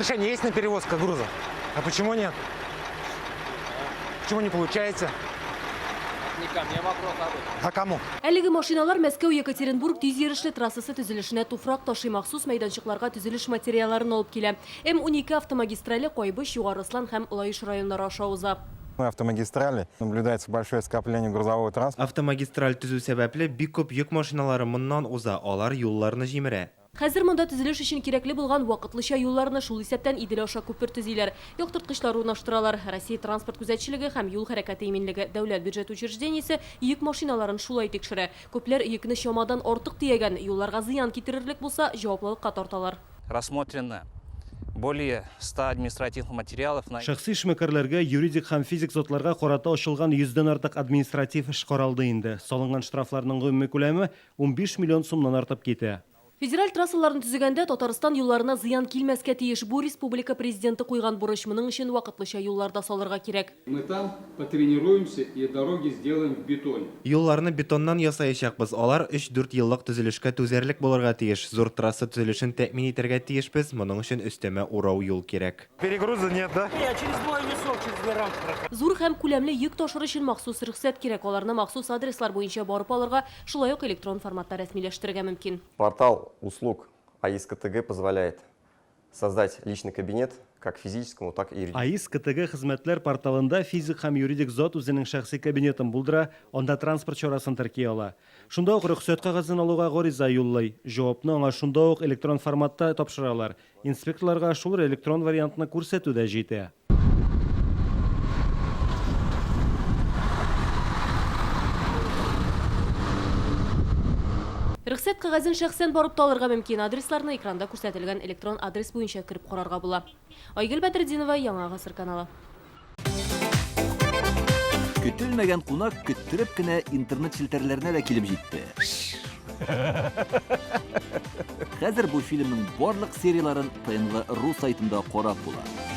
разрешение есть на перевозку груза? А почему нет? Почему не получается? Не ко мне вопрос, А кому? Әлеге машиналар Мәскәү-Екатеринбург тиз ерешле трассасы төзелешенә туфрак ташый махсус мәйданчыкларга төзелеш материалларын алып килә. М12 автомагистрале Кайбыш, Югарыслан һәм Лаиш районнары аша уза. На автомагистрали наблюдается большое скопление грузового транспорта. Автомагистраль төзү сәбәпле бик күп йөк машиналары моннан уза, алар юлларны җимерә. Хәзер монда төзелеш өчен кирәкле булган вакытлыча юлларны шул исәптән Идел аша күпер төзиләр. Яктырткычлар урнаштыралар. Россия транспорт күзәтчелеге һәм юл хәрәкәте иминлеге дәүләт бюджет учреждениесе йөк машиналарын шулай тикшерә. Күпләр йөкне чамадан артык тиягән, юлларга зыян китерерлек булса, җаваплылыкка тарталар. Рассмотрено более 100 административных материалов. Шәхси эшмәкәрләргә, юридик һәм физик затларга карата ачылган 100дән артык административ эш каралды инде. Салынган штрафларның гомуми күләме 15 миллион сумнан артып китә. Федераль трассаларын төзегәндә Татарстан юлларына зыян килмәскә тиеш. Бу республика президенты куйган бурыч, моның өчен вакытлыча юлларда салырга кирәк. Мы там потренируемся и дороги сделаем в бетоне. Юлларны бетоннан ясаячакбыз. Алар 3-4 еллык төзелешкә түзәрлек булырга тиеш. Зур трасса төзелешен тәэмин итәргә тиешбез. Моның өчен өстәмә урау юл кирәк. Перегруза нет, да? Зур һәм күләмле йөк ташыр өчен махсус рөхсәт кирәк. Аларны махсус адреслар буенча барып алырга, шулай ук электрон форматта рәсмиләштерергә мөмкин. Портал услуг АИС-КТГ позволяет создать личный кабинет как физическому, так и юридическому. АИС-КТГ хезмәтләр порталында физик һәм юридик зат үзенең шәхси кабинетын булдыра, анда транспорт чарасын терки ала. Шунда ук рөхсәт кагазын алуга гариза юллый. Җавапны аңа шунда ук электрон форматта тапшыралар. Инспекторларга шул электрон вариантны күрсәтү дә җитә. Рөхсәт кагазын шәхсән барып талырга мөмкин. Адресларны экранда күрсәтелгән электрон адрес буенча кирип карарга була. Айгөл Бәдретдинова, Яңа гасыр каналы. Көтелмәгән кунак көттүреп кенә интернет челтәрләренә дә килеп җитте. Хәзер бу фильмның барлык серияларын ТНВ.ру сайтында карап була.